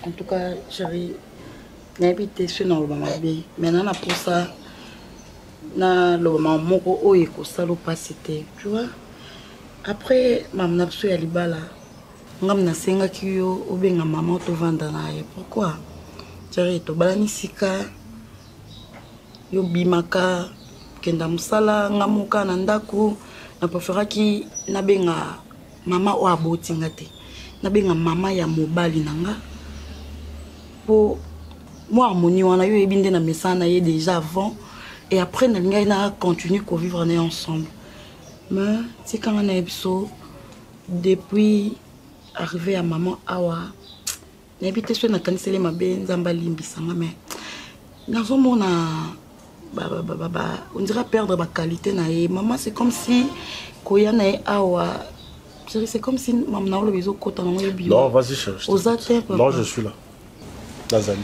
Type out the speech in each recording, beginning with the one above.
En tout cas, chérie, n'habite sur le maman B. Maintenant, pour ça, na le maman moko o eko salo pasité, tu vois. Après, maman n'a pas eu libala. Ngam na senga kiyo obenga maman to vanda na ye. Pourquoi? Chérie, to balani sika yo bimaka kenda musala ngamuka na ndako na préféra ki na benga mama o aboti ngate. Na benga mama ya mobali nanga. Pour moi harmonie wana yo ebinde na mesana ye déjà avant et après na linga na continuer ko vivre ensemble. Mais c'est quand on a ebiso depuis arrivé à maman awa n'habite sur na kanisele mabe nzamba limbisanga mais nazo mona on dirait perdre ma qualité na ye maman c'est comme si koya na awa c'est comme si maman na le bezo kota na yo bio. Non, vas-y chérie. Non, je suis là. Nazali.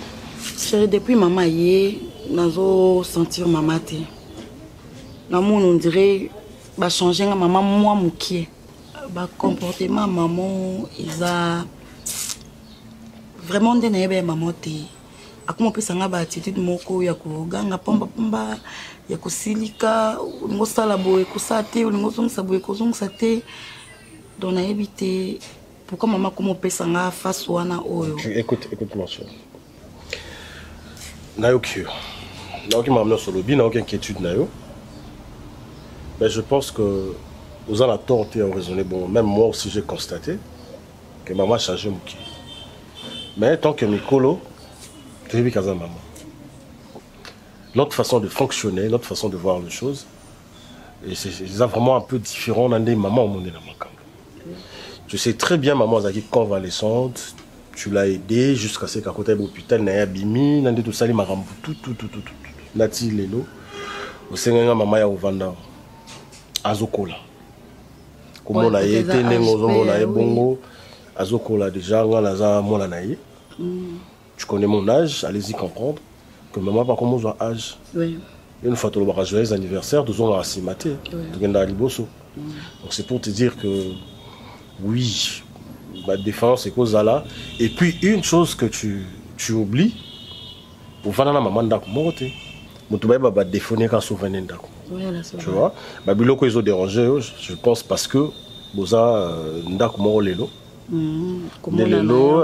Chérie, depuis maman ye nazo sentir maman te. Na mon on dirait ba changer nga maman moi mukie. Ba comportement maman isa vraiment ndena yebe maman te. Akuma pesa nga ba attitude moko ya ko ganga pamba pamba ya ko silika ngo sala boye ko sate ngo zongsa boye ko zongsa te. Donc na éviter pourquoi maman comment pesa nga face wana oyo. Écoute mon cher. Naoki m'a amené sur le bi, n'a aucune inquiétude nayo. Mais je pense que vous en avez tort et raisonné. Bon, même moi aussi j'ai constaté que maman a changé Mouki. Mais tant que Mikolo, tu es maman. Notre façon de fonctionner, notre façon de voir les choses, et c'est vraiment un peu différent dans des mamans au monde. Tu sais très bien maman Zaki convalescente. Tu l'as aidé jusqu'à ce qu'à côté de l'hôpital, il y a bimi, il y a tout ça, il m'a remboursé tout. Nati lelo, au Sénégal, maman ya ovanda, azokola. Comme on a été, on a bongo, azokola déjà, on a mon anaïe. Tu connais mon âge, allez-y comprendre que maman pas comme mon âge. Oui. Une fois que tu as joyeux anniversaire, nous allons assimater, tu as donc c'est pour te dire que oui. Ma défense est cause là. Et puis une chose que tu oublies, au final maman d'ak monte, mutubai baba défonier quand souvenir d'ak. Tu vois, babiloko ils ont dérangé, je pense parce que boza ndak mo lelo. Lelo,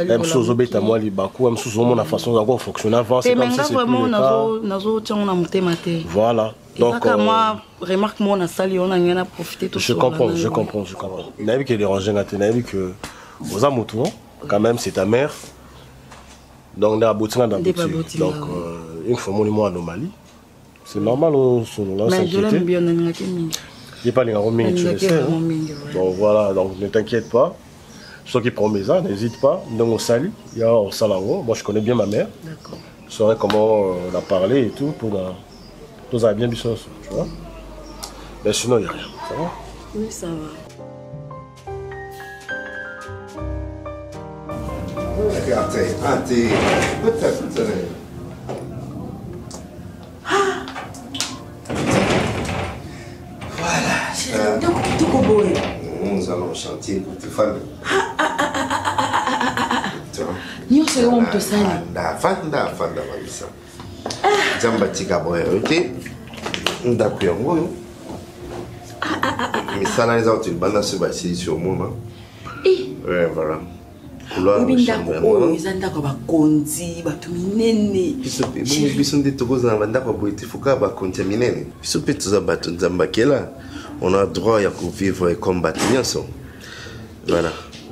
même chose obeta moi li baku, même chose mon façon d'avoir fonctionner avant, c'est comme si c'est vraiment nazo tiens on a monté maté. Voilà. Donc moi remarque moi on a sali on a rien à profiter tout. Je comprends. Il y a qui est dérangé il y a que aux amoutons quand même c'est ta mère. Donc dans boutique dans boutique. Donc une fois mon anomalie. C'est normal sur là s'inquiéter. Mais je l'aime bien on a il pas les roaming tu le sais. Donc voilà, donc ne t'inquiète pas. Ceux qui prennent mes ans, n'hésite pas. Donc on salue, il y a au salon. Moi je connais bien ma mère. D'accord. Je saurais comment la parler et tout pour tous avez bien du sens, tu vois. Mais sinon il n'y a rien. Ça va? Oui, ça va. Voilà. Nous allons chanter pour tes femmes. Nous serons de ça. Fanda, Mamisa. Jamba tika boy, ok? Ndakuyango. Mais ça, les autres, ils bandent sur moi. Ouais, voilà. On a droit à vivre et combattre. Voilà.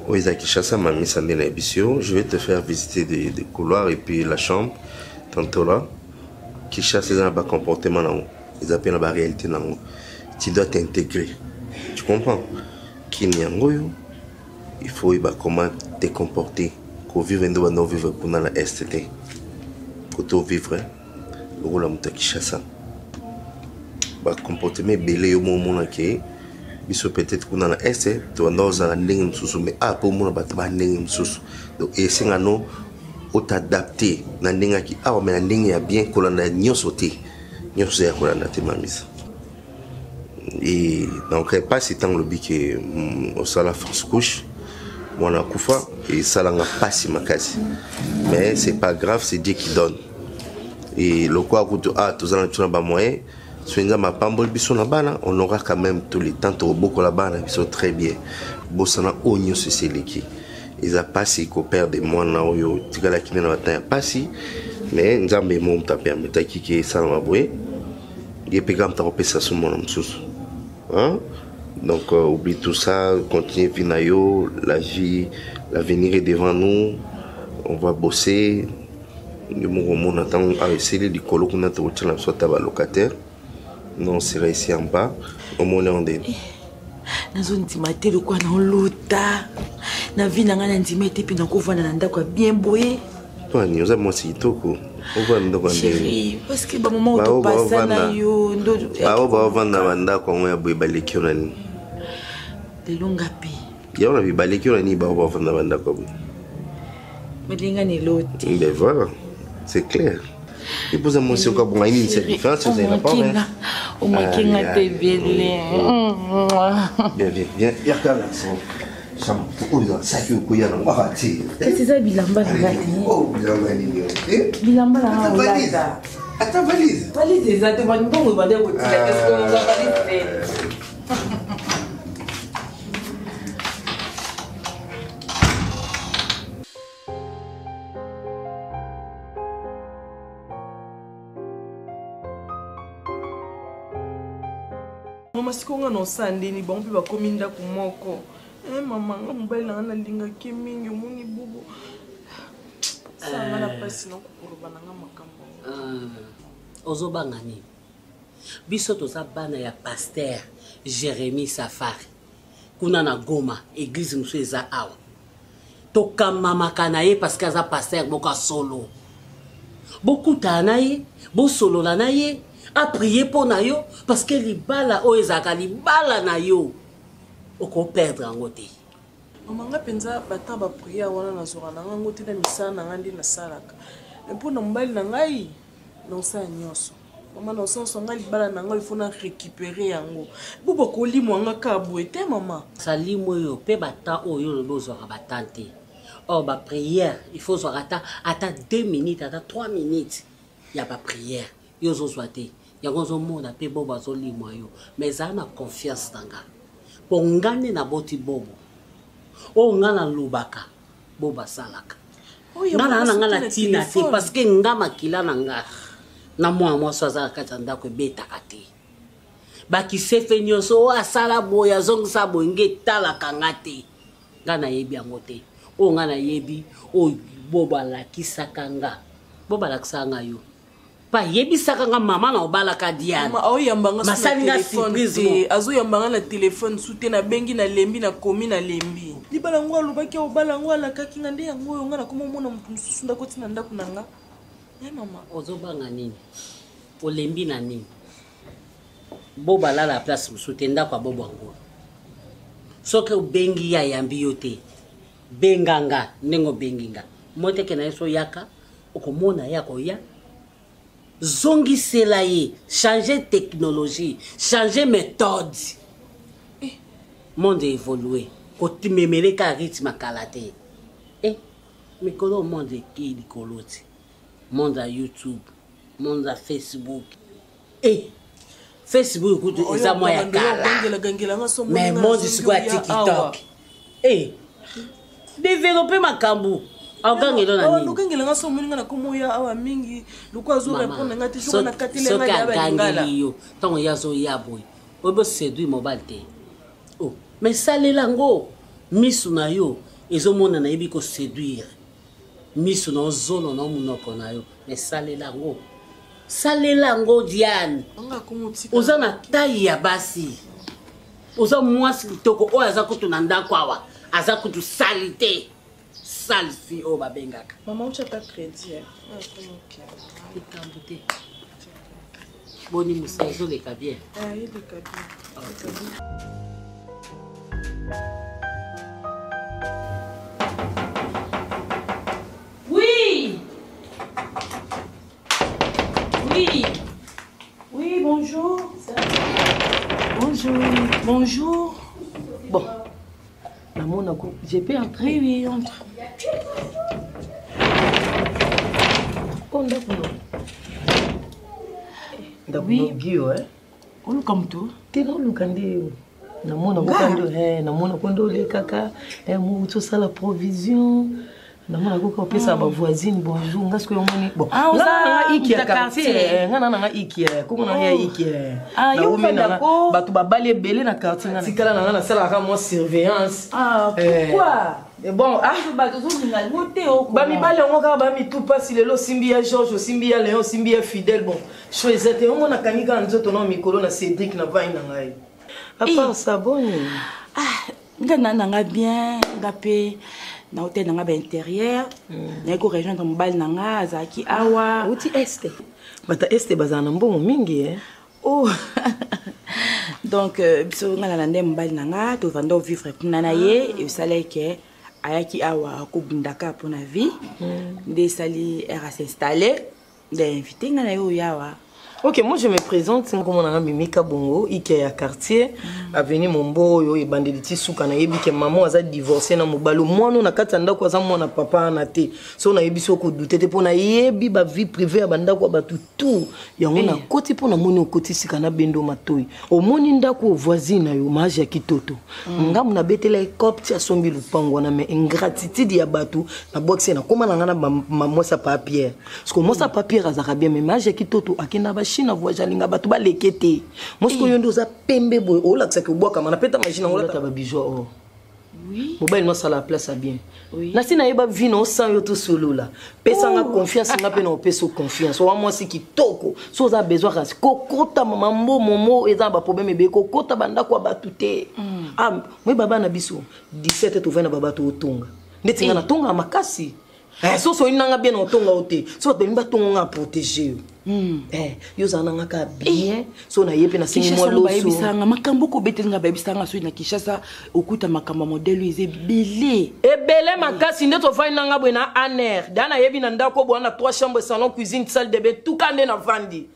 Je vais te faire visiter des couloirs et puis la chambre. Tantôt là, qui chasse dans le comportement. Ils appellent la réalité. Tu dois t'intégrer. Tu comprends? Il faut comment te comporter. Pour vivre dans vivre pour la STT. Pour vivre, le rôle de qui chasse. Comportement belé au moment que biso peut-être qu'on a la ST, tu vas dans la ligne sous mais ah pour moi la ligne sous. Donc et c'est un au t'adapter la ligne qui ah mais la ligne est bien qu'on a n'y sauté. N'y sauté qu'on a été mamise. Et donc pas si tant le but que au sala France couche mwana kufa et salanga pasi makasi. Mais c'est pas grave, c'est Dieu qui donne. Et le quoi que tous en ont pas moyen. Soinga ma pambol biso na bana, on aura quand même tous les temps au beaucoup la bana qui sont très bien. Bossana onyo se seleki. Ils a passé coopère de moi na oyo tigala kine na bataya passé mais nzambe mo mta permettre ki ça na boye. Il peut quand même pesa sur mon msusu. Hein? Donc oublie tout ça, continue vinayo, la vie, l'avenir est devant nous. On va bosser. On attend à essayer de colo qu'on a trouvé na soit taba locataire. Non, c'est ici en bas. Au moins on est. Na zone timate le quoi na lota. Na vie na ngana timate puis na ko vana na ndako bien boyé. Toi ni oza mwasi kitoko. On va ndako ndé. Chérie, parce que ba maman auto passa na yo ndo. Ba vana banda ko ngoya boy baleki ona ni. De longa pi. Ya ona bi baleki ona ni ba vana banda ko boy. Melinga ni loti. Ben voilà. C'est clair. Et pour ça, moi, c'est encore bon, il y a une différence, vous avez la parole. Au moins, qui m'a été bien. Bien, bien. Il y a quand même ça. Ça fait que il y a un raté. C'est ça, Bilamba. Oh, Bilamba. Bilamba, là. Valise. Attends, valise. Valise, exactement. Nous allons demander au petit. Qu'est-ce qu'on va valiser? Mama sikonga no sandeni ba mpi ba kominda kumoko. Mama nga mobali na linga kemingi muni bubu. Sanga na pasi no kukuruba na makambo. Ozobanga nini? Biso toza bana ya pasteur Jérémy Safari. Kuna na Goma, église musu eza awa. Toka mama kanaye parce que aza pasteur boka solo. Bokuta na ye, bo solo la na ye. A prier pour na yo parce que libala o ezaka libala na yo oko perdre ngote. Mama nga penza bata ba prier wana na zora na ngote na misana ngandi na salaka. Mpo na mbali na ngai non sa nyoso. Mama no senso nga libala na ngai fona récupérer yango. Bubo ko limo nga ka boete mama. Salimo yo pe bata oyo lo zora batante. Oh ba prière, il faut zora ata 2 minutes, ata 3 minutes. Ya ba prière. Yo zo zwate. Yango mona pe boba zo limwa yo mais ana confiance tanga po ngane na boti bobo o ngana lubaka boba salaka ngana tina te parce que ngama kila nanga na mwa swaza kata ndako beta kate baki sefe nyoso asala boya zongisa boyenge tala kangate ngana yebi angote o ngana yebi o boba la kisakanga boba la kisanga yo pa yebisaka nga mama na obalaka Diane. Mama o yambanga na téléphone. Azo yambanga na téléphone soute na bengi na lembi na komi na lembi. Libala ngwa lobaki obala ngwa la kaki ngande yango nga na komo mona mutu mususu ndako tina ndako nanga. Mama ozobanga nini? Olembi na nini? Boba la place mususu ndako bobo ngo. Soke bengi ya yambi yote. Benganga nengo benginga. Moteke na eso yaka okomona yako ya. Zongi selaye, changer technologie, changer méthode. Monde évolué. Côté memele ka rythme kalate. Mais comment monde qui di koloti? Monde à YouTube, monde à Facebook. Facebook écoute ça moi ya kala. Mais monde sur TikTok. Développer ma kambu. Lukengela nga so mulinga na komo ya awa mingi luko azo répondre nga ti soko na katile nga ya balingala yo tango yazo ya boy obo séduit mobile te oh mais salela ngo misu na yo ezomona na yebi ko séduire misu na zolo na munoko na yo mais salela ngo Diane oza na taille ya basi oza mwasi litoko o aza kutu na ndako awa aza kutu salite salfi o babengaka mama uchata crédit itambuté boni musazo le kabien il le kabien oui bonjour bonjour bon na J'ai pu entrer. Oui, oui, entre. Oui. On comme tout. Tu es dans le candé. Namona kondo le kaka mu to sala provision namona ko pesa ba voisine bonjour ngasko yomoni bon nga iki ya quartier nga iki ko na ya iki yo mena batu babali belé na quartier nga tikala na sala ka mo surveillance pourquoi bon ba mi bale ngo ka ba mi tout passe lelo simbi ya Georges simbi ya Léon simbi ya Fidèle bon choisete yo mona kanika nzoto no mikolo na Cédric na vai na ngai. À part ça, bon. Nanga bien, ngapé, na hôtel nanga intérieur, na ko rejoindre mbal nanga azaki awa. Uti este. Bata este bazana mbongo mingi Oh. Donc biso ngala na ndem mbal nanga to vando vivre kuna na ye et ça là que ayaki awa ko bindaka pour na vie. Des sali era s'installer, des inviter ngala yo yawa. Ok, moi je me présente comme on a Mimika Bongo, Ikea quartier, avenue Mombo, et Bandeliti Soukana, que maman a divorcé na mobalo. Moi, nous, on a katanda quoi ça, moi, on a papa en athée. So, on a yebi soko douté, pour na yebi ba vie privée, abanda quoi ba tout. Ya on a côté pour na moni au côté sikana bendo matoi. Au moni ndako voisine yo maji ya kitoto. Ngam na betela copte ya sombi lupango na me ingratitude ya batu na boxe na koma na ngana maman sa papier. Parce que moi sa papier azarabia me maji ya kitoto akina ba China voyagelinga batu ba lekete mosko yondo za pembe boy o la tsaka boka mana peta machine ngula ta ba bijou oui mobile no sala place bien oui na sina yeba vino sans yo to solo la pesa nga confiance nga pe na peso confiance wa moi si kitoko so za besoin ras kokota mambo momo eza ba problème be kokota banda kwa batute moi baba na biso 17 to 20 baba to otonga ndeti nga na tonga makasi so inanga bien otonga ote so to limba tonga protéger yo zana ka bien so na yepe na singi mo loso bisanga makambo ko betenga ba bisanga so na Kishasa okuta makambo modelo ize belé makasi ndeto fa inanga bwena aner dana yebi na ndako bwana 3 chambres salon cuisine salle de bain tout kande na vandi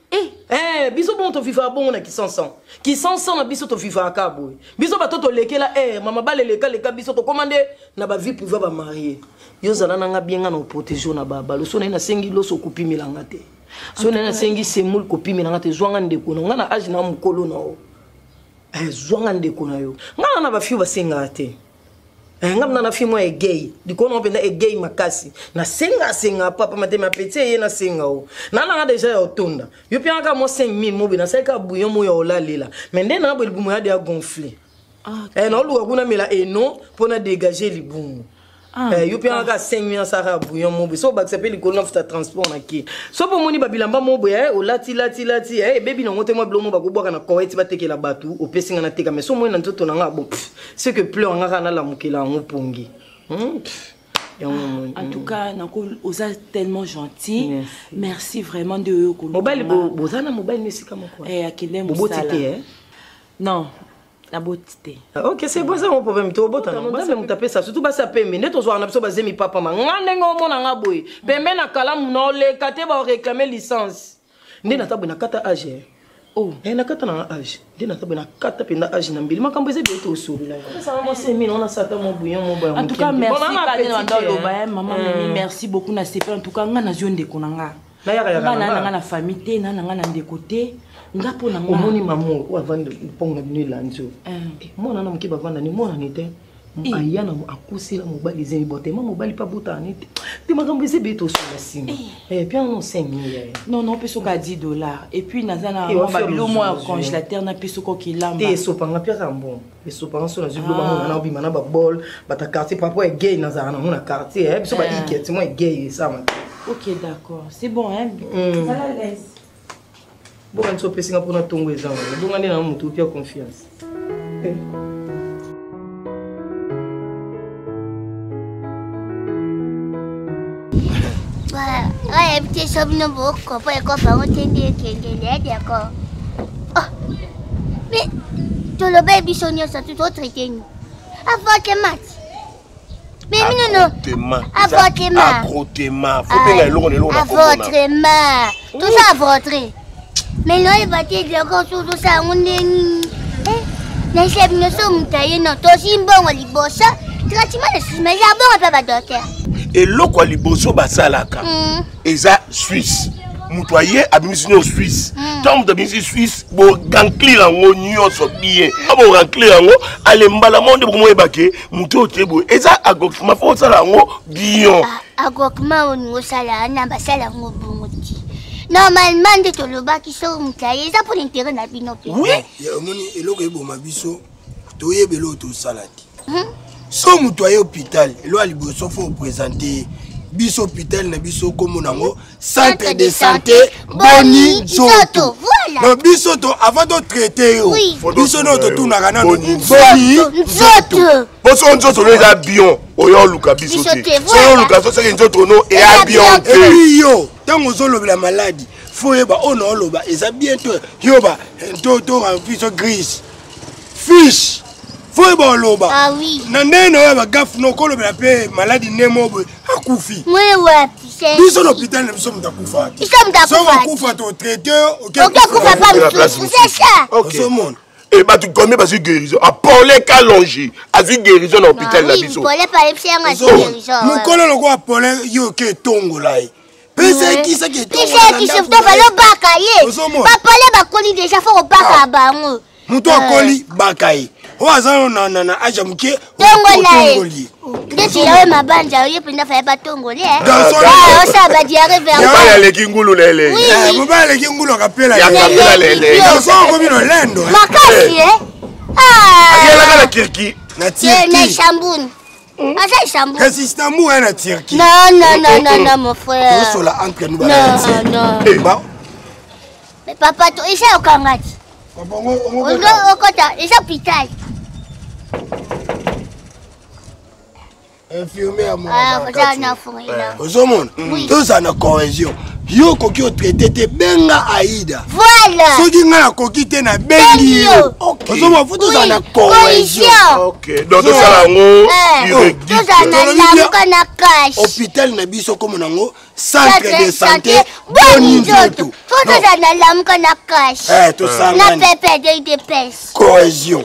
biso bon to viva bon na qui sans na biso to viva ka boy biso batoto lekela mama bale leka biso to commander na ba vie privée ba marié yo zana nga bien nga na protéger na baba lo so na sengi loso kupi milanga te so na sengi semul kopi milanga te zwanga ndeko na nga na age na mukolo na o zwanga ndeko na yo nga na ba fiu ba senga te ngam na fi mo e gay dikono penda e gay makasi na senga papa matema petit ye na senga o na déjà ya otonda yo pia ka mo 5000 mo bina seka bouillon mo ya olalela mais ndena bo libumu ya de gonfler na luka kuna mela eno pona dégager libumu yo pia ka 5000 saka bouillon mo so ba accepter likolo na transport na ki so po moni babilamba mo boye o lati baby na ngote mo blomo ba ko boka na koeti ba tekela batu o pesinga na teka mais so mo na nzoto na nga bon c'est que pleure nga kana la mukela ngopongi en tout cas oza tellement gentil merci vraiment de mobile bozana mobile mesika moko akende musala non la beauté. Ok, c'est bon ça mon problème. Tu vas me taper ça. Surtout ça pembe. Ne to zo na biso bazemi papa ma. Ngande ngo mona nga boy. Pembe na kala muno le kate ba réclamer licence. Nde na tabu na kata âge. Oh, na kata na âge. Nde na tabu na kata penda âge na mbili. Makambo eze beto so. Ça va mo se mine on a sata mo bouillon mo boy. En tout cas, merci maman merci beaucoup na sepe. En tout cas, nga na zionde konanga. Na ya na famille te na nga na ndékoté. Ngapo na nga omoni maman o avant de ponga bino lanzo mona na mkiba vanda ni mona nite ayana akusila mobali zemi bote mobali pa buta nite te makambo ese beto so na sima puis on 5000 non peso ka $10 et puis nazana babilo moi congélateur na peso ko kilamba te so panga pia kambo peso panga so na zublo ba na obi mana ba bol bata quartier papa e gay nazana na quartier biso ba iketi moi gay ça man. Ok d'accord c'est bon hein ça la laisse. Bon, on se peut pas pour notre tongue examen. Donc on est dans mon pia confiance. Ouais, petit sobino beaucoup, pour que pas on tende que d'accord. Mais tout le baby sonio ça tout autre traité. Avant que match. Mais non. À votre main. À votre main. Tout ça à votre. Mais là, il va te dire que tout ça, on est. Les chefs ne sont pas taillés, non. Toi aussi, bon, on est bossa. traitement de Suisse, mais j'ai un bon docteur. Et l'eau liboso basalaka. Eza Suisse. Moutoyer abimisi au Suisse. Tant que abimisi Suisse, bon ganclir en oignon so bien. Abo ganclir en haut, allez mbala monde pour moi baké, mouto tebo. Eza agokma faut ça la ngo bien. Agokma on sala na basala ngo bongotti. Normalement de toloba qui so mutaye, ça pour l'intérêt na bino. Oui. Ya moni eloko ebo mabiso, toyebelo to salati. So moutoyer hôpital, elo aliboso faut présenter biso hôpital na biso comme nango centre de santé Boni Nzoto. Voilà. Non biso to avant de traiter oui. Biso no to tuna kana Boni Nzoto. Boso Nzoto no eza bien. Oyo luka biso te. So luka so se Nzoto no e a bien te. Et yo, tango zo lobela maladie, faut yeba ono loba eza bientôt yoba to rempli so gris. Fish. Faut yeba loba. Ah oui. Nandeno yeba gaf no ko lobela pe maladie nemo akufi. Moi ouais. Biso l'hôpital ne sommes d'akufa. Ils sont d'akufa. Sommes d'akufa ton traiteur. OK, kufa pas. C'est ça. OK. Et bah tu connais parce que guérison. À Paulé Kalongi, à vu guérison dans l'hôpital la biso. Paulé pas les chiens à guérison. Mon collègue le quoi Paulé yo ke tongo là. Pese qui ça qui tongo. Qui se fait le bakaye. Pas Paulé ba koli déjà faut baka bango. Muto koli bakaye. Oazano na aja muke tongoli. Ndeti yawe mabanja oye pinda fa ba tongoli ça va diarrhée vers ya le kingulu lele. Mobile le kingulu kapela. Ya kapela lele. So ko bino lendo. Makasi Akela kana kirki. Na Turquie. Na Istanbul. Asa Istanbul. Kasi Istanbul na Turquie. Non mon frère. Tout cela entre nous Non. Mais papa to isa okangati. Okota isa hôpital. Infirmière moi. Ah, na fourina. Ozomon. Tout ça na cohésion. Yo koki o traité benga Aïda. Voilà. Soki nga koki te na bengi yo. Ozomon tout ça na cohésion. OK. Donc tout ça ngo tout ça na lamuka na cash. Hôpital na biso comme nango centre de santé Boni Nzoto. Tout ça na lamuka na cash. Tout ça na pépé de pèse. Cohésion.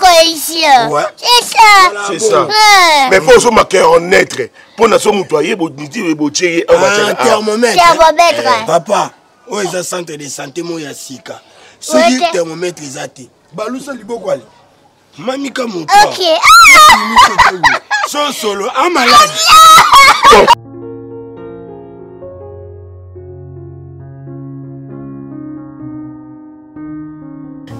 Ouais. C'est ça. Mais faut se marquer en être. Pour na so mutoyer bo niti bo tcheye un thermomètre. Papa, oh ils ont centre de santé mo ya sika. Soki thermomètre ezati. Balusa liboko ali. Mamika mon papa. OK. So solo a malade.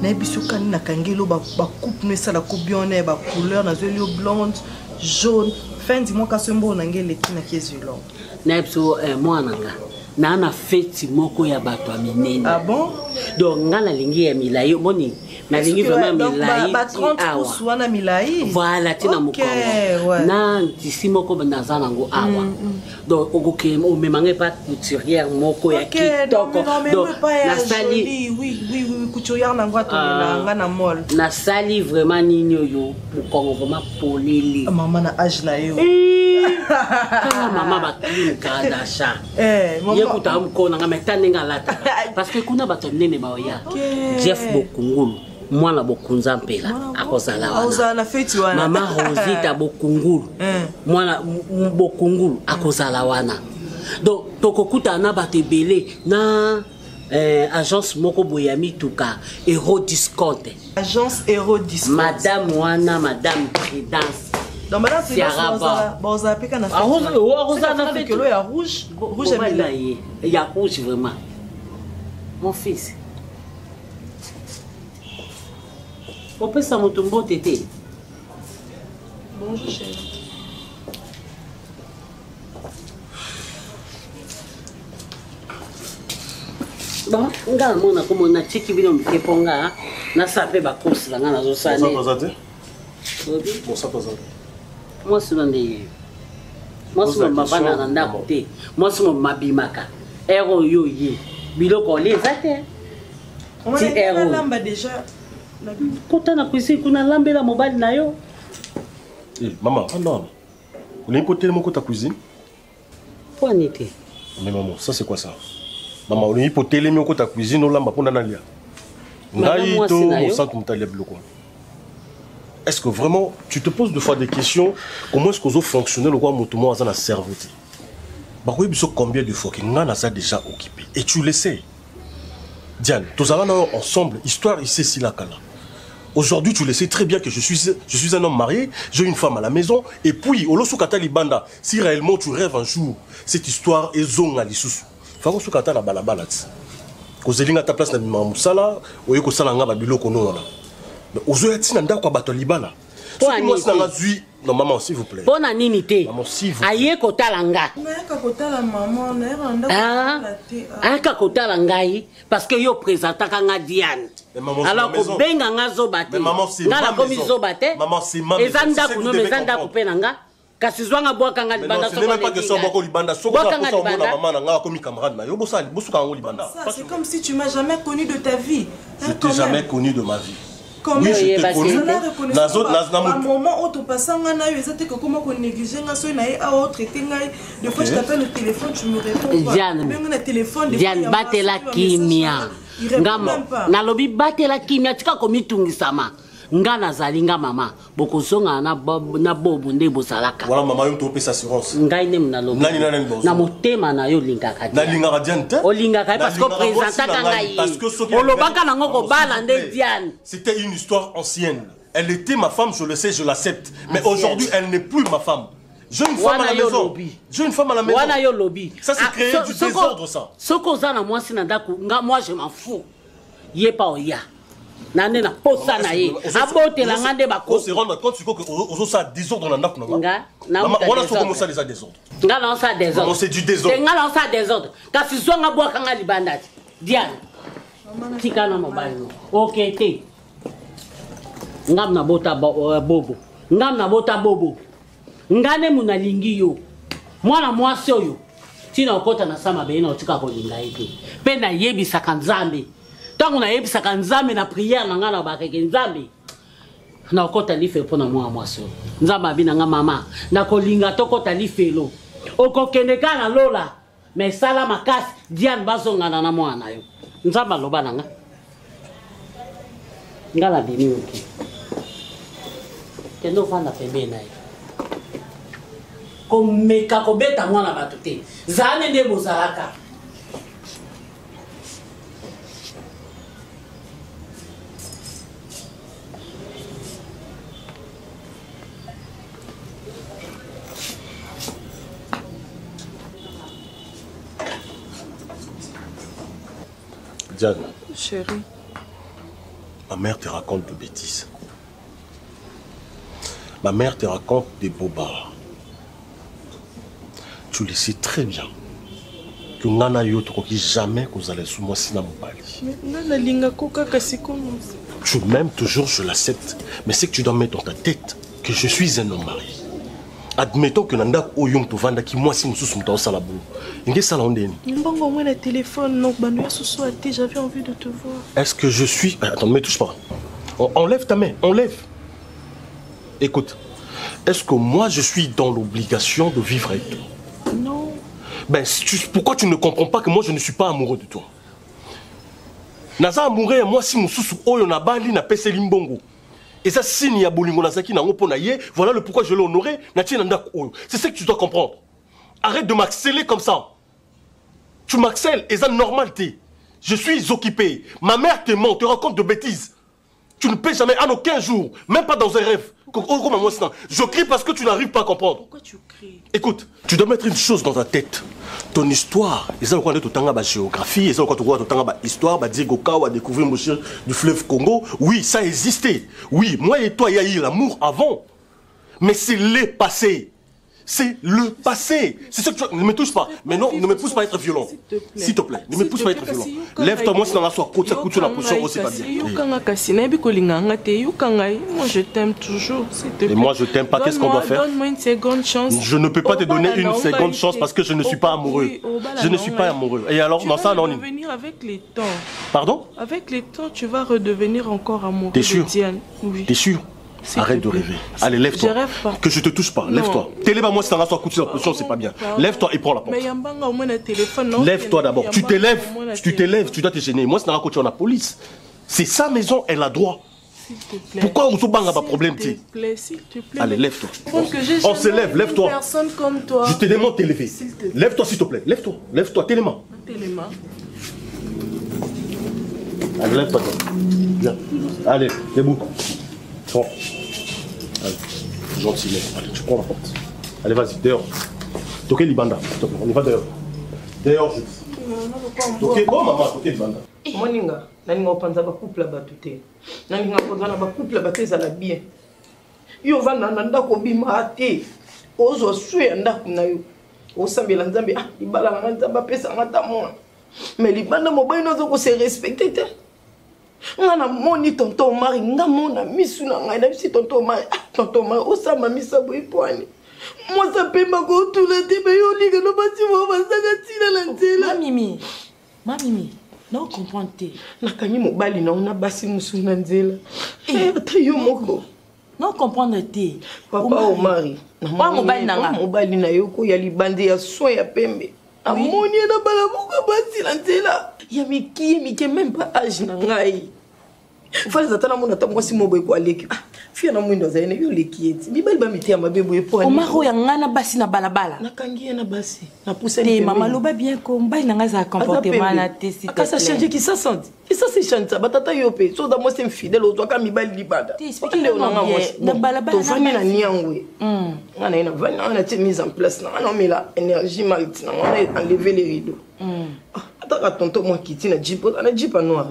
Na biso kani na kangelo ba coupe no sala ko bien ba couleur na zelio blonde, jaune. Fin du mois kasombo na ngele kina kezilo. Na biso moi nanga. Na na fête moko ya bato a minene. Ah bon? Donc ngala lingi ya milai moni. Na lingi vraiment milai. Ba 30% wana milai. Voilà, tina mukongo. Na d'ici moko banza nango awa. Donc okoke o memange pas couturière moko ya kitoko. Donc na sali oui couturière nango atonela nga na mall. Na sali vraiment ninyo yo mukongo vraiment polili. Maman na âge na yo. Maman ba clean Kardashian. Yekuta mkona nga metane ngalata. Parce que kuna bato nene baoya. Jeff Bokungulu. Mwana Bokunza mpela akozala wana. Mama Rosita Bokungulu. Mwana Bokungulu akozala wana. Donc tokokuta na batebele na agence moko boyami tuka Hero Discount. Agence Hero Discount. Madame wana Madame Prudence. Donc madame Prudence boza peka na fait. Que l'eau est rouge, rouge et milai. Il y a rouge vraiment. Mon fils. On peut ça mon tombeau tété. Bonjour chérie. Bon, nga mona comme on a tiki bino mkeponga na sape ba course la nga na zo sane. Ça présente. Bon ça présente. Moi c'est ndé. Moi c'est ma bana na ndako té. Moi c'est ma bimaka. Ero yo yi. Biloko les zate. On a lamba déjà. Kota na cuisine kuna lambela mobile na yo. Maman, non. Vous l'avez côté mon côté cuisine? Pour n'était. Mais maman, ça c'est quoi ça? Maman, vous l'avez côté mon côté cuisine au lamba pour n'aller. Naïto, au centre mutalia bloco. est-ce que vraiment, tu te poses deux fois des questions, comment est-ce que vous fonctionnez le roi Motomo dans la cerveau? Bah oui, combien de fois qu'il a ça déjà occupé. Et tu le sais. Diane, tous allons ensemble, histoire ici, si la cala. Aujourd'hui, tu le sais très bien que je suis un homme marié, j'ai une femme à la maison, et puis, au Losukata Libanda, si réellement tu rêves un jour, cette histoire est zone à l'issous. Faut que la balabala. Quand tu es à ta place dans le Mamoussala, ou que tu es à Babilo Kono. Mais aujourd'hui, tu es à Libala. Moi, c'est non, maman, s'il vous plaît. Bonne anonymité. Maman, s'il vous plaît. Aïe, Kotalanga. Ah, Kotalanga, parce que yo présente Kanga Diane. Alors que benga nga zobate. Maman, c'est ma maison. Maman, c'est ma maison. Ezanda kuno mezanda kupenanga. Kasi zwanga boaka nga libanda soko. Non, ce n'est même pas que ça boaka libanda. Soko ça pour ça maman nga comme camarade na yo bossa bosuka ngo libanda. C'est comme si tu m'as jamais connu de ta vie. Je t'ai jamais connu de ma vie. Oui, je t'ai connu. À un moment où tu passes en Ghana, tu sais comment on néglige, des fois je t'appelle au téléphone, tu me réponds pas. Diane, batela kimia. Na lobi batela kimia, tika komitungi sama. Nga nazali nga mama bokozonga na bobo nde bosalaka. Voilà maman yo to pesa assurance. Ngai nem na lobi. Na motema na yo lingaka. Na lingaka Diane te. O lingaka parce que présentaka ngai. Olobaka nango ko bala nde Diane. C'était une histoire ancienne. Elle était ma femme, je le sais, je l'accepte. Mais aujourd'hui, elle n'est plus ma femme. J'ai une femme à la maison. J'ai une femme à la maison. Wana yo lobby. Ça c'est créer du désordre ça. Soko za na moi sinandaku, moi je m'en fous. Yé pa oya. Nane na posa na ye abotela ngande bako se rendre compte que ozo ça désordre na ndako nga na wana soko mosa les désordre nga na ça désordre c'est du désordre nga na ça désordre kasi zonga boaka nga libanda Diane tika na mobile OK te ngam na bota bobo ngam na bota bobo ngane muna lingi yo mwana mwasi oyo tina okota na sama be na otika ko linga ete pe na yebisa kanzambe. Tant qu'on a eu sa kanzame na prière na ngana ba keke nzambe na okota life pona mwa mwaso nzamba bi na nga mama na kolinga tokota lifelo okokende kana lola mais sala makasi Diane bazonga na mwana yo nzamba loba nanga ngala bini oki kendo fanda pembe na yo komeka kobeta mwana bato te zane nde bozalaka. Diane. Chérie. Ma mère te raconte de bêtises. Ma mère te raconte des bobards. Tu le sais très bien. Que Nana yo tokoki jamais que vous allez sous moi sina mobali. Mais Nana linga koka kasi comme tu m'aimes toujours, je l'accepte. Mais c'est que tu dois mettre dans ta tête que je suis un homme marié. Admettons que Nanda Oyong to vanda qui moi si nous sommes dans la boue. Inge salandeni. Mbongo moi le téléphone donc Banoua Sosoati, j'avais envie de te voir. Est-ce que je suis attends, ne me touche pas. Enlève ta main, enlève. Écoute. Est-ce que moi je suis dans l'obligation de vivre avec toi? Non. Ben pourquoi tu ne comprends pas que moi je ne suis pas amoureux de toi? Naza amoureux moi si mususu oyo na bali na pese limbongo. Et ça, signe ya bolingo nazaki na ngopona ye, voilà le pourquoi je l'ai honoré, c'est ça que tu dois comprendre. Arrête de m'axeler comme ça. Tu m'axelles, et ça normal t'es. Je suis occupé. Ma mère te ment, te raconte de bêtises. Tu ne peux jamais, en aucun jour, même pas dans un rêve. Je crie parce que tu n'arrives pas à comprendre. Pourquoi tu cries? Écoute, tu dois mettre une chose dans ta tête. Ton histoire, et ça, on connaît tout le temps la géographie, et ça, on connaît tout le temps l'histoire, à découvrir du fleuve Congo. Oui, ça existait. Oui, moi et toi, il y a eu l'amour avant. Mais c'est le passé. C'est le passé. C'est ce que tu... Ne me touche pas. Mais non, ne me pousse pas à être violent. S'il te plaît. Ne me pousse pas à être violent. Lève-toi, moi, si dans la soirée, côté la position, c'est pas bien. Moi, je t'aime toujours. Et moi, je t'aime pas. Qu'est-ce qu'on doit faire? Donne-moi une seconde chance. Je ne peux pas te donner une seconde chance parce que je ne suis pas amoureux. Je ne suis pas amoureux. Et alors, dans ça, tu vas redevenir avec les temps. Pardon? Avec les temps, tu vas redevenir encore amoureux. T'es sûr? Oui. T'es sûr? Arrête de rêver. Allez, lève-toi. Je rêve pas. Que je te touche pas. Lève-toi. Télé-moi si t'en as soit couché la position, c'est pas bien. Lève-toi et prends la porte. Lève-toi d'abord. Tu t'élèves, tu dois te gêner. Moi, si t'en as coaché la police. C'est sa maison, elle a droit. S'il te plaît. Pourquoi on se bang à pas problème, s'il te plaît, s'il te plaît. Allez, lève-toi. On se lève, lève-toi. Personne comme toi. Je te demande de t'élever. Lève-toi, s'il te plaît. Lève-toi, lève-toi, tellement. Tellement. Allez, lève-toi. Viens. Allez, debout. Bon. Allez, gentiment. Allez, tu prends la porte. Allez, vas-y, dehors. Toquez Libanda, s'il te plaît. On y va dehors. Dehors, je dis. Toquez, bon, maman, toquez Libanda. Moninga, naninga opanza ba couple ba tuté. Naninga opanza ba couple ba teza la bien. Yo vanda na ndako bima ate. Ozo sue ndako na yo. Osambela nzambe ah libala na nzamba pesa ngata mona. Mais libanda mobile nozo ko se respecter te. Ngana moni tonton mari nga mona misu na ngai na bisi tonton mari. Tonton mari osamba misa boy poani. Moi ça pemba ko tula te be yo liga no bati mo basanga tina la nzela. Mami. Non comprendre te. Nakangi mobali na una basi musu na nzela. Ata yo moko. Non comprendre te. Papa o mari. Wa mobali na nga. Mobali na yo ko ya libande ya so ya pembe. Amoni na bala moko basi na nzela. Ya miki même pas âge na ngai. Fale zatana mona ta mwasi mobo ko aleki. Fia na mwindo za ene yo leki eti. Bibali ba mitia mabebo epo ani. Omaro ya ngana basi na balabala. Nakangi na basi. Na pousse ni. Maman loba bien ko mbai na nga za comportement na te si te. Akasa changer qui ça senti. Qui ça c'est chanter batata yope. So da moi c'est fidèle aux ka mibali libanda. Te explique le na na balabala. To vani na niangwe. Ngana ina vani na te mise en place na. Non mais la énergie maritime on a enlevé les rideaux. Ataka tonto moi kiti na jipo na jipa noir.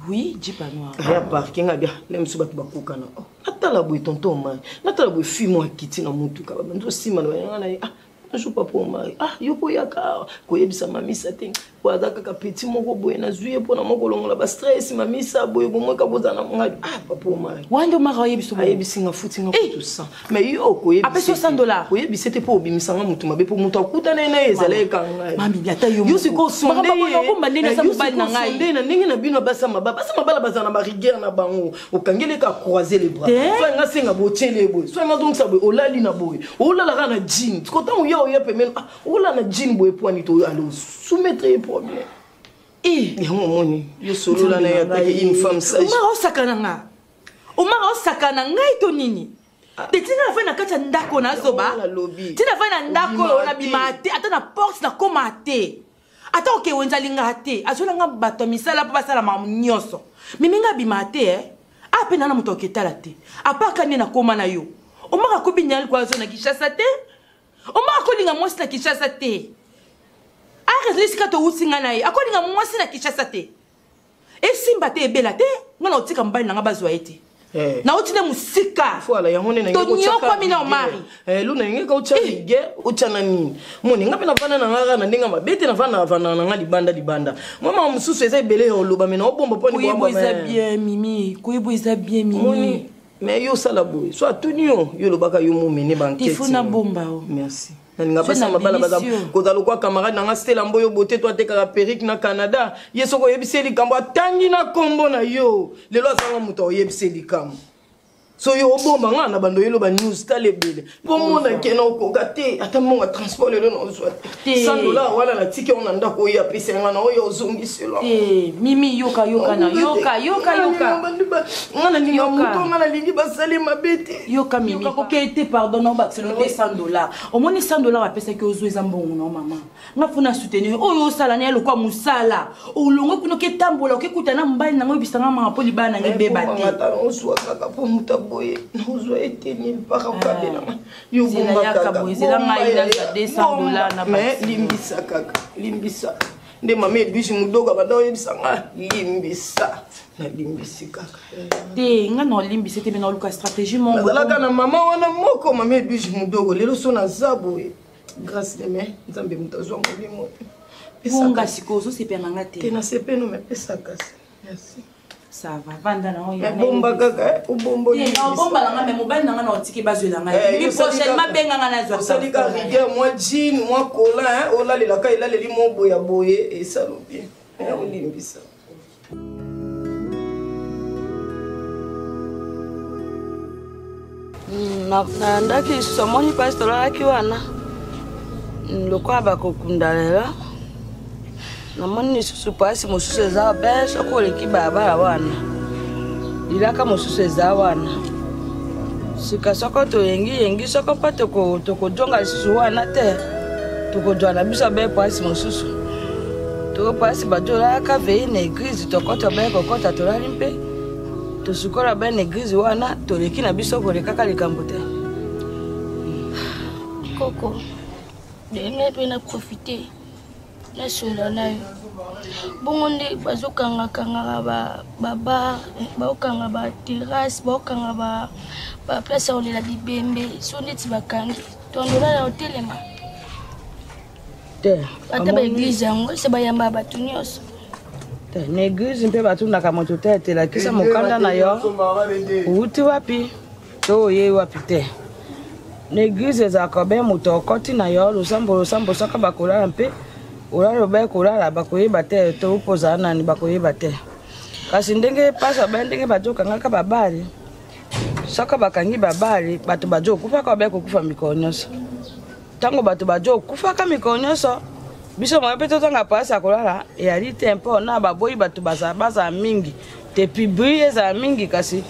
Oui, Jeep noir. Ya parking a bien, nem suba tu bakuka na. Natala boy tonton mari. Natala boy fi mo kiti na mutuka. Ndo sima na ngana ah, je pas pour mari. Ah, yoko yaka ko yebisa mamisa te. Kwa daka ka petit moko boy na zuye pona moko longola ba stress mamisa boy bo mo ka bozana ngadi. Ah, pas pour mari. Wando mara yebiso boy. Yebisi nga futi nga tout ça. Mais yo ko yebisi. Apeso $100. Ko yebisi te po bimisa nga mutu mabe po mutu akuta na ezale kanga. Mami biata yo. Yo siko sonde. Ko mbandena sa mobali na ngai. Sonde na ningi na bino basa mabala bazana ba rigueur na bango. Okangele ka croiser les bras. Soit nga senga bochele boy. Soit nga donc ça boy olali na boy. Olala na jean. Kota yo ye pe men. Ola na jean boy poani to alo soumettre problème. Yango moni yo solo la na ya ta une femme sage. Omara osakana ngai to nini? Te tina fa na kata ndako na zoba. Tina fa na ndako na bimate ata na porte na komate. Ata oke wenza linga te. Azola nga bato misala pa basala mamu nyoso. Mimi nga bimate ape na muto oketala te. Apaka ni na koma na yo. Omara ko binyal kwa zo na Kishasa te. Omara ko linga mwasi na Kishasa te. Risika to usinga na ye akolinga mwasi na Kishasa te esimba te ebela te ngana otika mbali na nga bazwa ete na otine musika voilà ya ngone na ngeko to nyoko mina omari luna ngeka ucha rige ucha nani moni ngape na vana na ngara na ndinga mabete na vana na nga libanda mama mususu eza ebele oloba mena obomba poni bwa eza bien mimi kuibo eza bien mimi moni mais yo sala boy so atunio yo lobaka yo momene banquete tifuna bomba merci nga basa mabala baza kozalo kwa camarade nanga Stella Mboyo bote to ateka perruque na Canada yeso ko yebiseli kambo atangi na kombo na yo lelo asanga muto yebiseli kambo so yo obomba nga na bando yelo ba news talebele po mona kena okoka te ata monga transport lelo na ozwa $100 wala na tike on anda ko ya pesa nga na oyo ozongiselo mimi yoka na yoka ngana ninga muto ngana lingi basali mabete yoka mimi ko kete pardon ba selo te $100 omoni $100 ba pesa ki ozo ezambongo na mama nga funa soutenir oyo sala na lokwa musala olongo kuno ke tambola ke kutana mbali na ngo bisanga ma poli bana ngebeba te ozwa kaka po muta boye n'ozo eteni para kabela yo bomba kaka zela ngai na $200 na mais limbisa kaka limbisa nde mama ebishi mudoga banda oyebisanga limbisa na limbisi kaka te nga no limbisi te bena luka stratégie mon bazalaka na mama wana moko mama ebishi mudogo lelo so na zaboye grâce de me nzambe mutazwa molimo bonga sikozo sepena nga te na sepeno me pesa kasi merci. Ça va, vanda na oya. Bomba kaka, ubombo. Bomba la nga me mobile na nga na otiki bazwe la nga. Puis prochainement benga nga na zwa. Sali ka rigueur, moi jean, moi cola, ola le la ka ila le limo boya boye et ça lo bien. Ya olimbisa. Na ndaki somoni pastor aki wana. Lokwa bakokundalela. Na moni susu pasi mususu za besa ko leki baba wana. ilaka mosusu eza wana sika soko toyengi soko mpa tokojonga lisusu wana te tokozwala biso be pasi mosusu topasi bajolalaka vei na eglize tokota be kokota tolali mpe tosukola be na eglize wana toleki na biso kolekaka likambo te Koko ndenge mpe na profite nasola na yo bongo nde bazokangakangaka babar baokanga baterrasse baokanga baplace ya kolela libembe so ndeti bakangi tondola ya otelema te ata baeglize yango ese bayamba bato nyonso te na eglize mpe batundaka moto te etelakisa mokanda na yo outi wapi to oye wapi te na eglize ezalaka be moto okoti na yo losambo soka bakolala mpe olala obe kolala bakoyeba te to opozala nani bakoyeba te kasi ndenge pasa be ndenge bazokangaka babali soka bakangi babali bato bazokufaka obe kokufa mikolo nyonso ntango bato bazokufaka mikolo nyonso biso moyo mpe tozanga pasi ya kolala eyali te mpo na baboyi bato bazala mingi te pibri ezala mingi kasi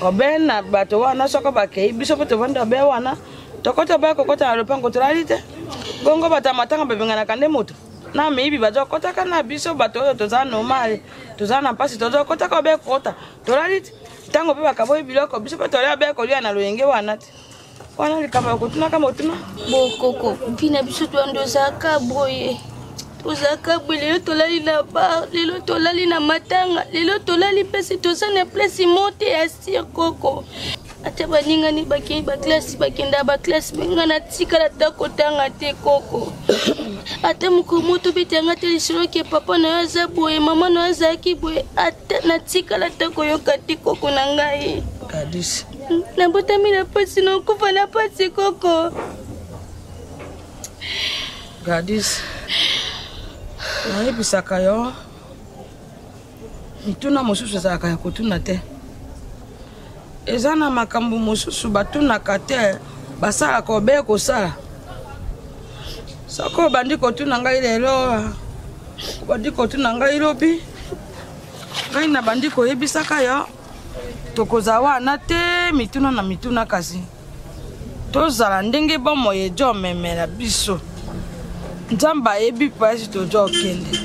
obe na bato wana soka bakei biso mpe tovanda obe wana tokota obe kokota na lopango tolali te bongo bato ya matanga babenganaka nde moto na miyibi bazokotaka na biso bato oyo tozala normale tozala na mpasi tozokotaka obe kota tolali te ntango mpe bakaboyi biloko biso mpe tolia obe kolia na loyenge wana te wana likambo ya kotunaka motuna bokoko mpina biso twando ozalaka boye tozalaka boye lelo tolali na bar lelo tolali na matanga lelo tolali mpesi toza na place mote ya sir koko ata baningani bakei baklasi bakenda baklasi benga na tikala ta kotanga te koko ata moko moto betanga te lisolo ke papa na yo aza boye mama na yo azalaki boye ata na tikala ta koyoka te koko na ngai Gadis nabotami na pasi na okufa na pasi koko Gadis nayebisaka yo mituna mosusu ezalaka ya kotuna te eza na makambo mosusu batunaka te basalaka obe kosala soko obandi kotuna ngai lelo obandi kotuna ngai lobi ngai na bandi koyebisaka yo tokozala wana te mituna na mituna kasi tozala ndenge bomoi ejo omemela biso nzambe ayebi pasi tojo okende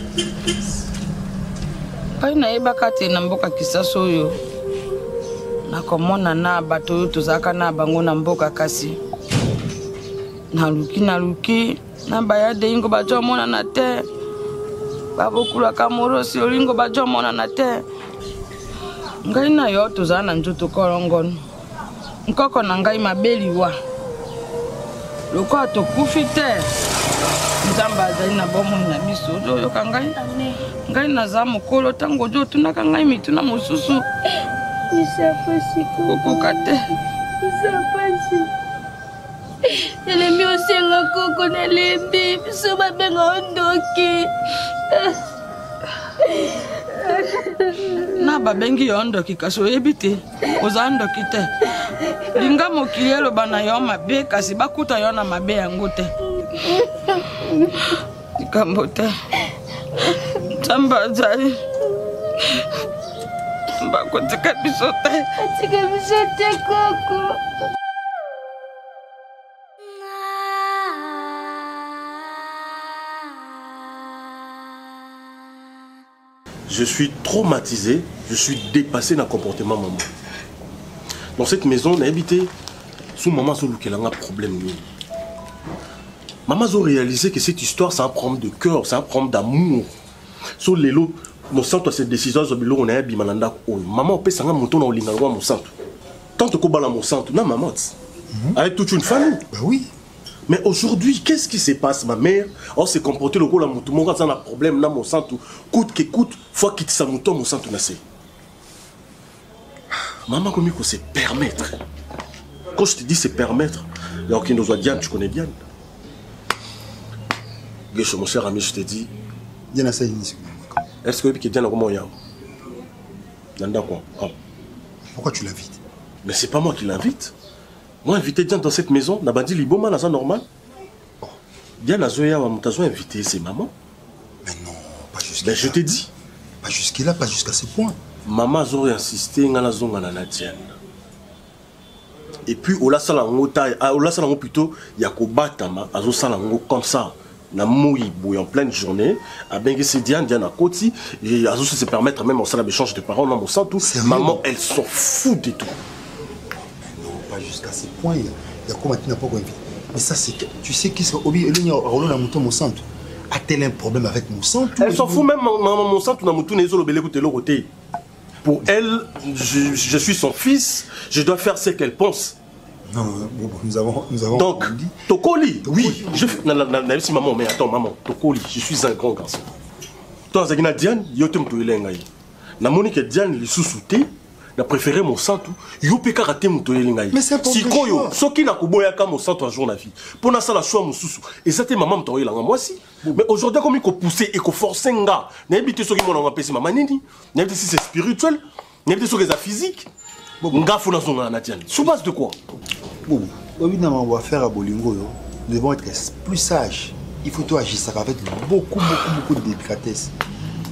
ngai nayebaka te na mboka Kisasa oyo nakomona na bato oyo tozalaka na bango na mboka kasi naluki na bayade ingo bajo omonana te babokulaka morosi olingo bajo omonana te ngai na yo tozala na nzoto kolongono nkoko na ngai mabeliwa lokola tokufi te nzambe azali na bomoi na biso ozoyoka ngai naza mokolo ntango ozotunaka ngai mituna mosusu kokoka te elemi osenga koko nalembi biso babenga ondoki na babengi yo ndoki kasi oyebi te oza ndoki te linga mokili eloba na yo mabe kasi bakuta yo na mabe yango te likambo te nzambe azali bakotika biso te atika biso te koko Je suis traumatisé, je suis dépassé dans le comportement de maman. Dans cette maison, on a habité sous maman qui a un problème. Maman a réalisé que cette histoire, c'est un problème de cœur, c'est un problème d'amour. Sur les lots, mon centre, cette décision, on a habité maman, on peut s'en monter dans l'inaugure mon centre. Tant que on mon centre, non, maman, avec toute une famille. Ben oui. Mais aujourd'hui, qu'est-ce qui se passe, ma mère? On s'est comporté le coup, mon gars, un problème dans mon centre. Coûte que coûte, faut quitter sa mouton, mon centre, maman, comment il faut se permettre? Quand je te dis se permettre, alors qu'il nous a Diane, tu connais Diane. Mon cher ami, je te dis. Diane a ça initié. Est-ce que Diane a comment il y a? Pourquoi tu l'invites? Mais c'est pas moi qui l'invite. Moi, inviter Diane dans cette maison, n'a pas dit Liboma, c'est normal. Diane a invité ses mamans. Mais non, pas jusqu'à là. Mais je t'ai dit. Pas jusqu'à là, pas jusqu'à ce point. maman a insisté ngana zonga na Diane. Et puis ola sala ngo plutôt yakobatama azo sala ngo comme ça na moui en pleine journée a bien que c'est Diane à côté et azo se permettre même en salle d'échange de parents dans mon sang tout maman elle s'en fout de tout. Non, pas jusqu'à ce point. Il y a comment tu n'as pas envie. Mais ça c'est tu sais qui sont obi elinya rolona muto mon sang. A-t-elle un problème avec mon sang? Elle s'en fout même maman mon sang tout na muto nezo lobele ko telo côté. Pour elle, je suis son fils, je dois faire ce qu'elle pense. Non, nous avons donc, Tokoli, oui, maman, mais attends, maman, Tokoli, je suis un grand garçon. Toi, Zagina Diane, yotem to elengai. Na monique Diane, les sous-soutés, n'a préféré mon sang tout, yopeka raté mon to elengai. Mais c'est pour si koyo, soki na kuboya ka mon sang un jour na vie. Pour na sala choix mon sous-sou. Et ça maman to elanga moi aussi. Mais aujourd'hui comme il faut pousser et qu'on force nga, n'a évité soki mon nga pesi maman nini. N'a évité si c'est spirituel, n'a évité soki c'est physique. Nga fona zonga na Diane. Sous base de quoi? Bon, évidemment, on va faire à Bolingo. Nous devons être plus sages. Il faut agir ça avec beaucoup de délicatesse.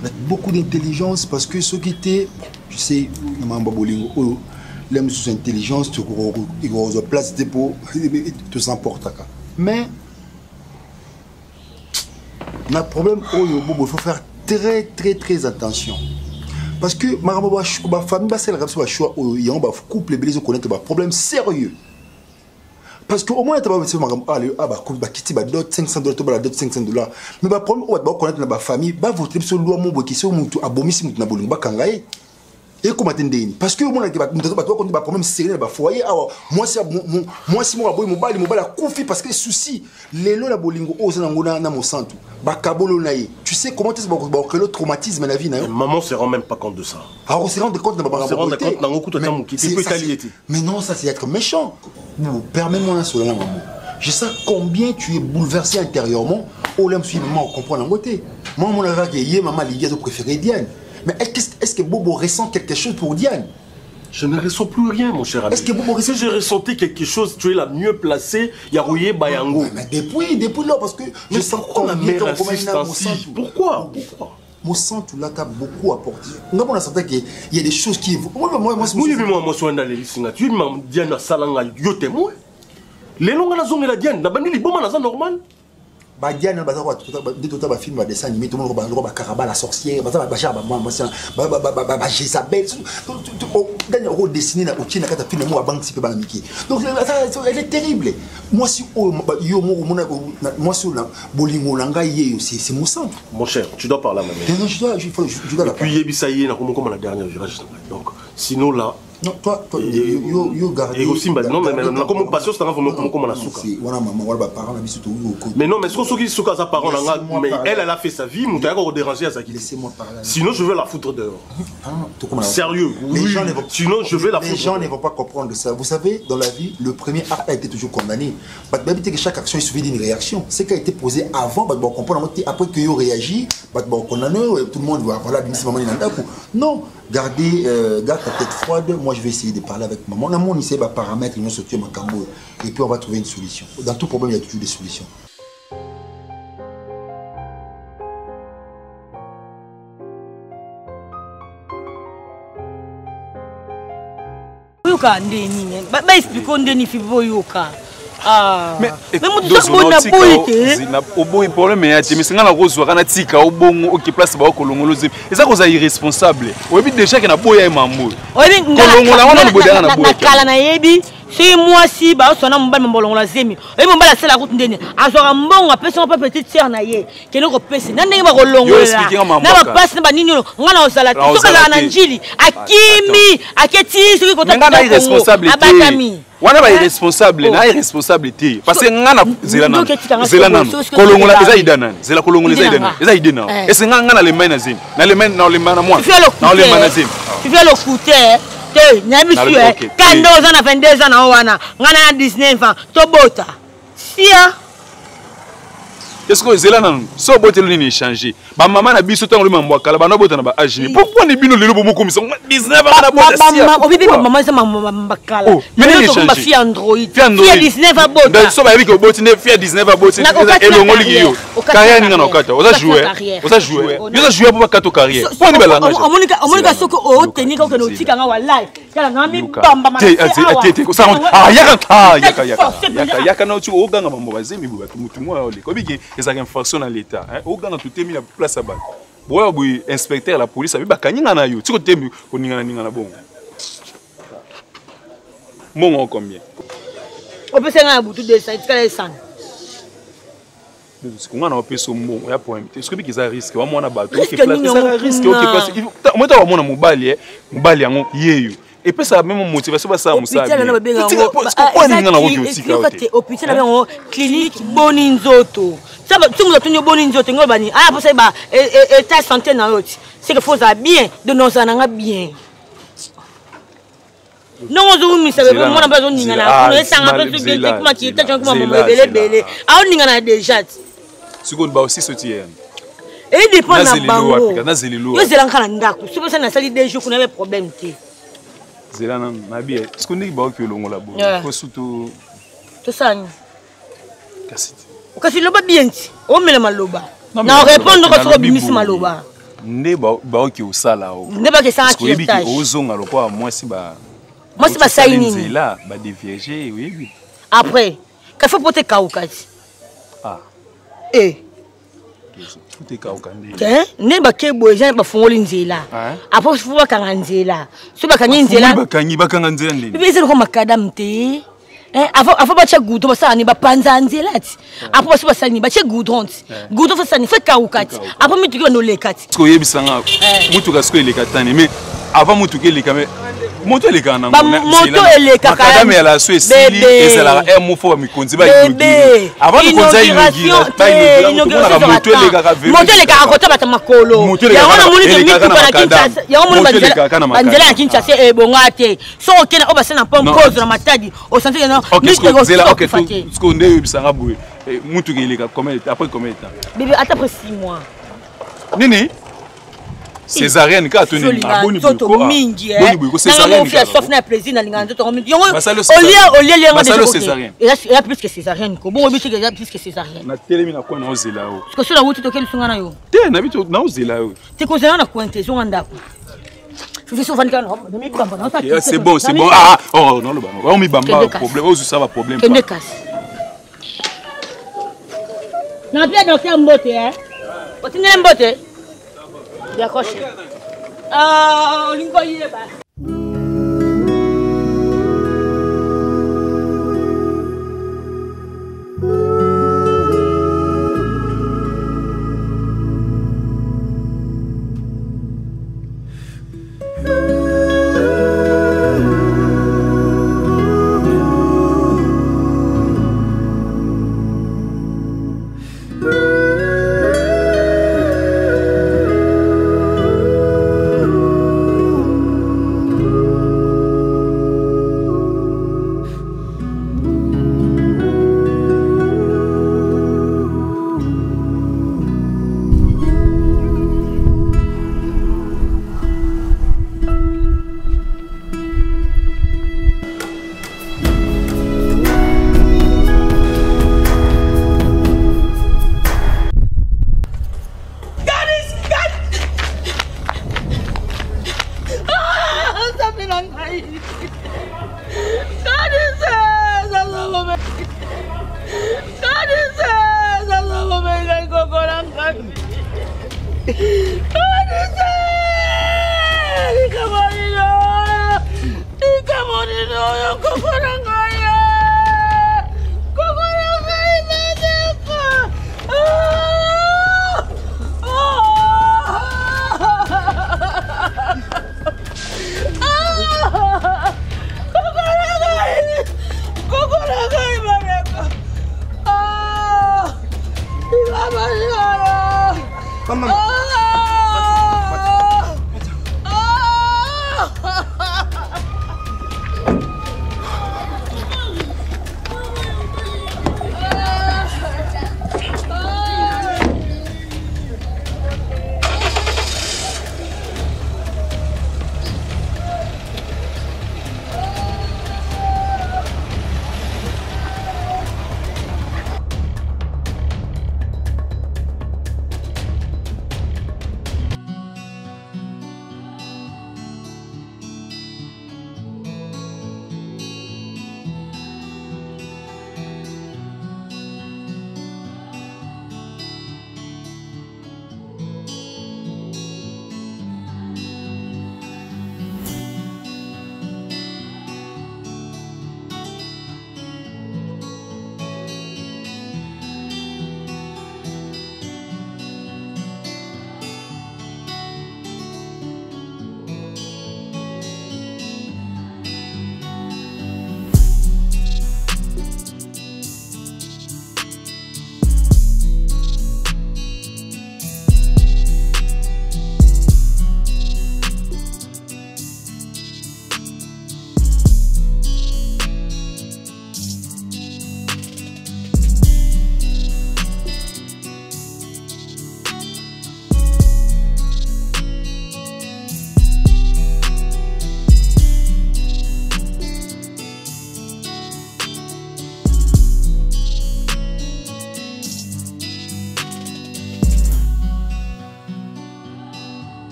Avec beaucoup d'intelligence parce que ceux qui étaient, tu sais, Bolingo, l'aime sous intelligence, tu as place pour te s'emporter. Mais, le problème, il faut faire très attention. Parce que ma famille, c'est le choix, il y a un couple, ils connaissent un problème sérieux. Parce qu'au moins, tu vas quitter d'autres $500, d'autres $500. Mais le problème, tu vas connaître la famille, tu vas voter sur le loi, qui est abominable, tu vas voter. Et comment t'entends? Parce que moi, tu as un problème sérieux dans le foyer. Moi, si moi, je suis parce que souci, les lois de Bolingo, tu sais comment tu as le traumatisme dans la vie. Maman se rend même pas compte de ça. Alors, on se rend compte de ma mais non, ça c'est être méchant. Permets-moi un seul maman. Je sais combien tu es bouleversé intérieurement. Au lème suivant, on comprend la beauté. Moi, mon avis, hier, maman, l'idée de préférer Diane. Mais est-ce que Bobo ressent quelque chose pour Diane? Je ne ressens plus rien, mon cher ami. Est-ce que Bobo si j'ai ressenti quelque chose, tu es la mieux placée, Yarouye Bayango. Mais depuis là, parce que je sens pourquoi la mère insiste ainsi? Pourquoi? Mon sang, tu l'as beaucoup apporté. On a senti qu'il y a des choses qui... Moi, je suis dans les signatures, je Diane a salanga yote moi. Les longs à la zone et la Diane, la bandit, les bons à la normal. Diane, tout un film dessin animé, tout le monde va Caraba la sorcière, Jézabel, dernier rôle dessiné dans le Chine, quand tu as fait le mot à Banque Sipé Mickey. Donc elle est terrible. Moi, si moi, sur la Bolingo Langa, c'est mon sang. Mon cher, tu dois parler à ma mère. Non, je dois la parler. Et puis, Yébisaïe, comme la dernière virage. Donc, sinon là. Non, toi, yo gardé. Et aussi, non, mais comme passion, c'est comme la souka. Mais non, mais ce qui souka sa parole, mais elle a fait sa vie, mon gars, on déranger à sa qui. Laissez-moi parler. Sinon, je vais la foutre dehors. Sérieux, oui. Sinon, je vais la foutre. Les gens ne vont pas comprendre ça. Vous savez, dans la vie, le premier acte a été toujours condamné. Même que chaque action est suivie d'une réaction. Ce qui a été posé avant, on comprend après que yo réagit, on condamne, tout le monde va voilà, non. Gardez ta tête froide. Moi, je vais essayer de parler avec maman. Maman, on essaie de paramètres, on se tue ma cambo. Et puis, on va trouver une solution. Dans tout problème, il y a toujours des solutions. Yoka ndeni, ba explique ndeni fibo yoka. Mais au problème est mais c'est na rose wana tika au bongo qui place ba kolongolo zemi eza koza irresponsable oyebi déjà que na boya mambo oyebi kolongola wana na bodanga na boya kala na yebi si moi si ba sona mbala mbolongola zemi oyebi mbala sala route ndeni azora mbongo apesa pa petite sœur na ye kene ko pesa na ndenge ba kolongola na ba passe na ba nini ngana osala toka na njili akimi aketi soki kota ngana irresponsable wana ba irresponsable na irresponsabilité parce que ngana zelana kolongola eza idana zela kolongola eza idana et c'est ngana le main na zemi na le main na moi na le main na zemi tu fais le fouter te nyami su kando za na 22 ans na wana ngana na 19 ans to bota sia est-ce que zela nan so bote lo ni changer ba maman na biso tango le mambo kala ba na bota na ba age pourquoi ni bino lelo bomo komisa 19 ans na bota maman obibi maman ça maman kala mais to ba fi android fi 19 ans bota donc so ba yiki boti ne fi 19 ans boti elongo ligi yo carrière ninga na kata oza jouer yo jouer pour kato carrière pour ni bela omonika soko o technique ko no tika nga wallahi kala nga mi bamba ma te ko sa yaka na tu oganga mambo bazemi bu mutu mo ole ko biki ezaka infraction dans l'état hein oganga tout temi la place à balle boya boy inspecteur la police abi bakanyinga na yo tiko temi ko ninga na bongo mongo combien on peut senga butu de ça tika sana parce qu'on a un peu son mot ya point est-ce que biki za risque wa mona bato qui place ça risque OK parce que moi ta wa mona mobali yango yeyo et puis ça même motivation ça musa hôpital na clinique boninzoto ça tout le monde boninzoto ngobani ah pour ça ba état santé na l'autre c'est que faut ça bien de nos ananga bien non on mi sabe mo na besoin ninga na on sanga peu bien comment qui était comme belé ah on ninga na déjà seconde ba aussi sortir et dépend na bango yo zelanga na ndako c'est pour ça na sali des jours qu'on avait problème té zela na bien est-ce qu'on est ba que longo la bo faut surtout to sanya kasi loba bien ti o mele maloba na répondre ko so bimisi maloba nde ba ki osala o nde ba ke sa ki etage ozonga lokwa moi si ba saini zela ba dévierger oui après ka faut porter kaukati tout est kaukandi ne ba ke boja ba fongoli nzela après faut ba kanga nzela so ba kanyi nzela ba kanga nzela ndeni bize ko makadam te avant ba che goudron ça ni ba panza nzela ti après ba sani ba che goudron fa sani fa kaukati après mutu ko no lekati ko yebisanga mutu ka sko lekatani mais avant mutu ke lekame moto eleka na moto eleka ka mais la so esili ezala mo fo mikonzi ba ilogi avant mikonzi ilogi ba moto eleka ka velo moto eleka akota bata makolo ya wana muni de mitu kana kinchasa ya muni banzela ya kinchasa e bongate so okena obasa na pause na matadi o santé na OK ce qu'on est bisanga boue mutu ke eleka après combien de temps bébé attends après 6 mois nini césarienne ka toni aboni buko mingi buko césarienne na sauf na plaisir na linga nzoto mingi yongo olia lenga de césarienne il y a plus que césarienne ko bon obi il y a plus que césarienne na telemi na kwa na ozela o parce que cela wuti to keli sunga na yo te na bitu na ozela o te ko zela na kwente zonga ndako je suis van kan de mi bamba na ta c'est bon ah oh non le bamba on mi bamba problème ozu ça va problème pas na bien donc ya mbote o tine mbote ya koshe lingo yeba Come on,